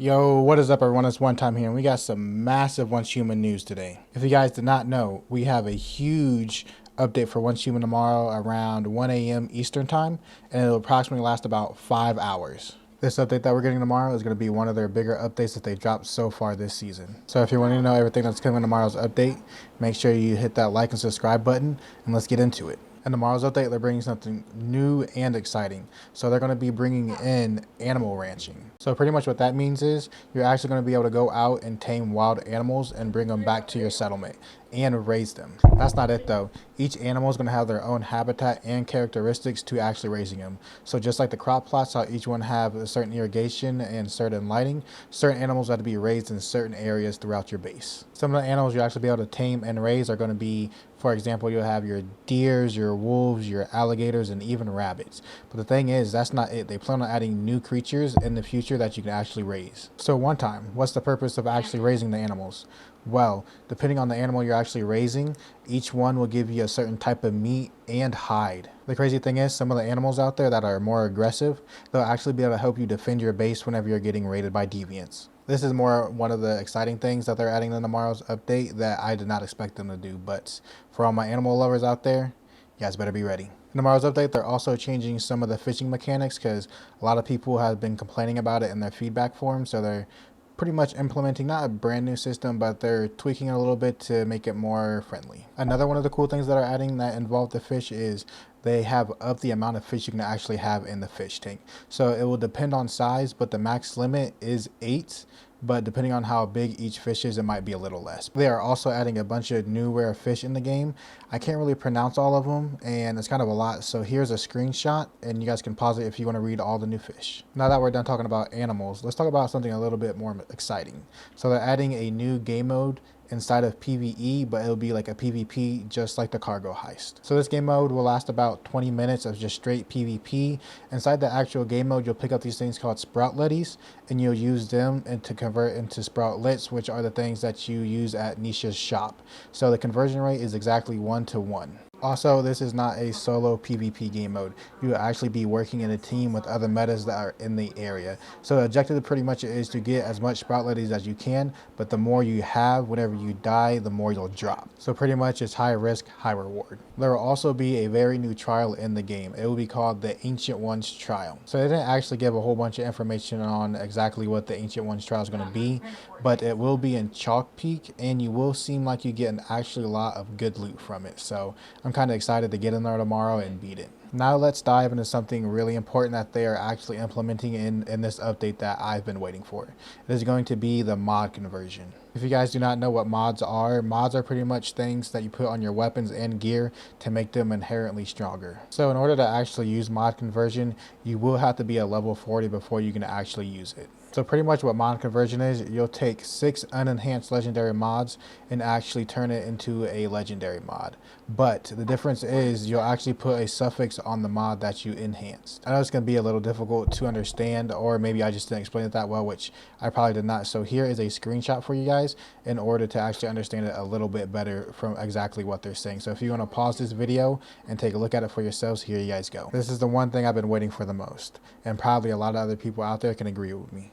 Yo, what is up everyone? It's One Time here, and we got some massive Once Human news today. If you guys did not know, we have a huge update for Once Human tomorrow around 1 a.m. Eastern Time, and it'll approximately last about 5 hours. This update that we're getting tomorrow is going to be one of their bigger updates that they dropped so far this season. So if you want to know everything that's coming in tomorrow's update, make sure you hit that like and subscribe button, and let's get into it. In tomorrow's update, they're bringing something new and exciting. So they're going to be bringing in animal ranching. So pretty much what that means is you're actually going to be able to go out and tame wild animals and bring them back to your settlement and raise them. That's not it though. Each animal is going to have their own habitat and characteristics to actually raising them. So just like the crop plots, how each one have a certain irrigation and certain lighting, certain animals have to be raised in certain areas throughout your base. Some of the animals you'll actually be able to tame and raise are going to be, for example, you'll have your deers, your wolves, your alligators, and even rabbits. But the thing is, that's not it. They plan on adding new creatures in the future that you can actually raise. So one time, what's the purpose of actually raising the animals? Well, depending on the animal you're actually raising, each one will give you a certain type of meat and hide. The crazy thing is, some of the animals out there that are more aggressive, they'll actually be able to help you defend your base whenever you're getting raided by deviants. This is more one of the exciting things that they're adding in tomorrow's update that I did not expect them to do. But for all my animal lovers out there, you guys better be ready. In tomorrow's update, they're also changing some of the fishing mechanics because a lot of people have been complaining about it in their feedback forums. So they're pretty much implementing not a brand new system, but they're tweaking it a little bit to make it more friendly. Another one of the cool things that are adding that involve the fish is they have upped the amount of fish you can actually have in the fish tank. So it will depend on size, but the max limit is 8. But depending on how big each fish is, it might be a little less. They are also adding a bunch of new rare fish in the game. I can't really pronounce all of them, and it's kind of a lot. So here's a screenshot, and you guys can pause it if you want to read all the new fish. Now that we're done talking about animals, let's talk about something a little bit more exciting. So they're adding a new game mode inside of PvE, but it'll be like a PvP just like the cargo heist. So this game mode will last about 20 minutes of just straight PvP. Inside the actual game mode, you'll pick up these things called Sproutletties, and you'll use them and to convert into Sproutlets, which are the things that you use at Nisha's shop. So the conversion rate is exactly 1-to-1. Also, this is not a solo PvP game mode. You will actually be working in a team with other metas that are in the area. So the objective pretty much is to get as much Sproutletties as you can, but the more you have, whenever you die, the more you'll drop. So pretty much it's high risk, high reward. There will also be a very new trial in the game. It will be called the Ancient Ones Trial. So they didn't actually give a whole bunch of information on exactly what the Ancient Ones Trial is going to be, but it will be in Chalk Peak, and you will seem like you get an actually a lot of good loot from it. So I'm kind of excited to get in there tomorrow and beat it. Now let's dive into something really important that they are actually implementing in this update that I've been waiting for. It is going to be the mod conversion. If you guys do not know what mods are pretty much things that you put on your weapons and gear to make them inherently stronger. So in order to actually use mod conversion, you will have to be at level 40 before you can actually use it. So pretty much what mod conversion is, you'll take 6 unenhanced legendary mods and actually turn it into a legendary mod. But the difference is you'll actually put a suffix on the mod that you enhanced. I know it's going to be a little difficult to understand, or maybe I just didn't explain it that well, which I probably did not. So here is a screenshot for you guys in order to actually understand it a little bit better from exactly what they're saying. So if you want to pause this video and take a look at it for yourselves, here you guys go. This is the one thing I've been waiting for the most, and probably a lot of other people out there can agree with me.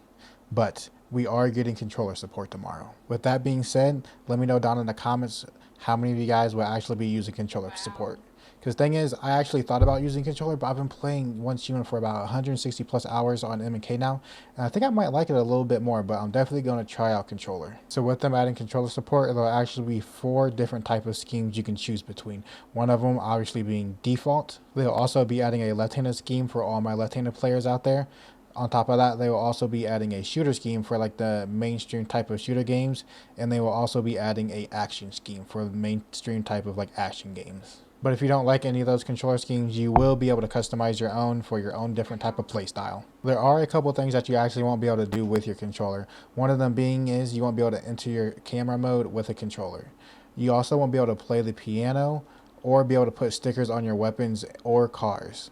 But we are getting controller support tomorrow. With that being said, let me know down in the comments how many of you guys will actually be using controller support. Because the thing is, I actually thought about using controller, but I've been playing Once Human for about 160 plus hours on MK now, and I think I might like it a little bit more, but I'm definitely going to try out controller. So with them adding controller support, there'll actually be 4 different types of schemes you can choose between. One of them obviously being default. They'll also be adding a left-handed scheme for all my left-handed players out there. On top of that, they will also be adding a shooter scheme for like the mainstream type of shooter games, and they will also be adding a action scheme for the mainstream type of like action games. But if you don't like any of those controller schemes, you will be able to customize your own for your own different type of play style. There are a couple things that you actually won't be able to do with your controller. One of them being is you won't be able to enter your camera mode with a controller. You also won't be able to play the piano or be able to put stickers on your weapons or cars.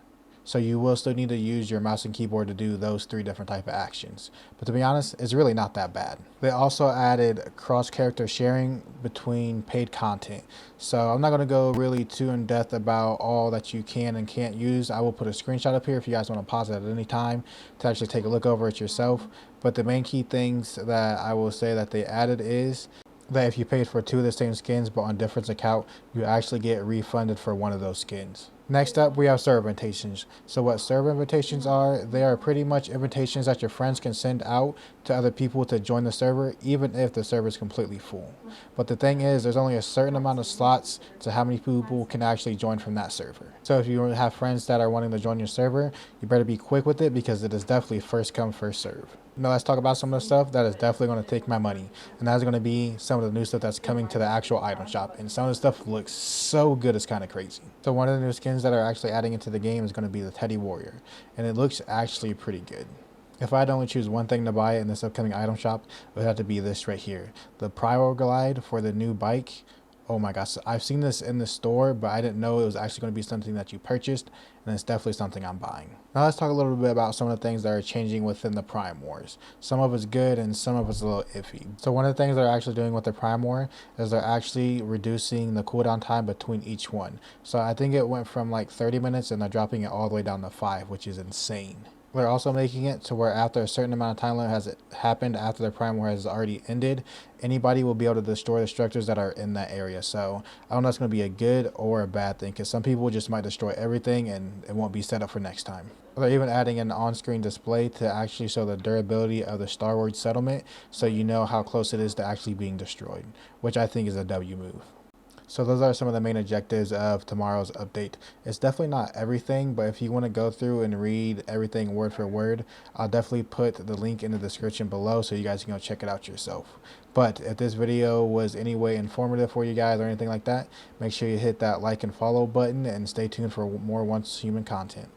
So you will still need to use your mouse and keyboard to do those 3 different type of actions. But to be honest, it's really not that bad. They also added cross-character sharing between paid content. So I'm not going to go really too in depth about all that you can and can't use. I will put a screenshot up here if you guys want to pause it at any time to actually take a look over it yourself. But the main key things that I will say that they added is that if you paid for 2 of the same skins but on different account, you actually get refunded for 1 of those skins. Next up, we have server invitations. So what server invitations are, they are pretty much invitations that your friends can send out to other people to join the server, even if the server is completely full. But the thing is, there's only a certain amount of slots to how many people can actually join from that server. So if you have friends that are wanting to join your server, you better be quick with it because it is definitely first come, first serve. Now let's talk about some of the stuff that is definitely going to take my money, and that is going to be some of the new stuff that's coming to the actual item shop, and some of the stuff looks so good it's kind of crazy. So one of the new skins that are actually adding into the game is going to be the Teddy Warrior, and it looks actually pretty good. If I had to only choose one thing to buy in this upcoming item shop, it would have to be this right here, the Pyro Glide for the new bike. Oh my gosh, I've seen this in the store, but I didn't know it was actually going to be something that you purchased, and it's definitely something I'm buying. Now let's talk a little bit about some of the things that are changing within the Prime Wars. Some of it's good and some of it's a little iffy. So one of the things they're actually doing with the Prime War is they're actually reducing the cooldown time between each one. So I think it went from like 30 minutes and they're dropping it all the way down to 5, which is insane. They're also making it to where after a certain amount of time limit has happened, after the Prime War has already ended, anybody will be able to destroy the structures that are in that area. So I don't know if it's going to be a good or a bad thing, because some people just might destroy everything and it won't be set up for next time. They're even adding an on-screen display to actually show the durability of the Star Wars settlement, so you know how close it is to actually being destroyed, which I think is a W move. So those are some of the main objectives of tomorrow's update. It's definitely not everything, but if you want to go through and read everything word for word, I'll definitely put the link in the description below so you guys can go check it out yourself. But if this video was any way informative for you guys or anything like that, make sure you hit that like and follow button and stay tuned for more Once Human content.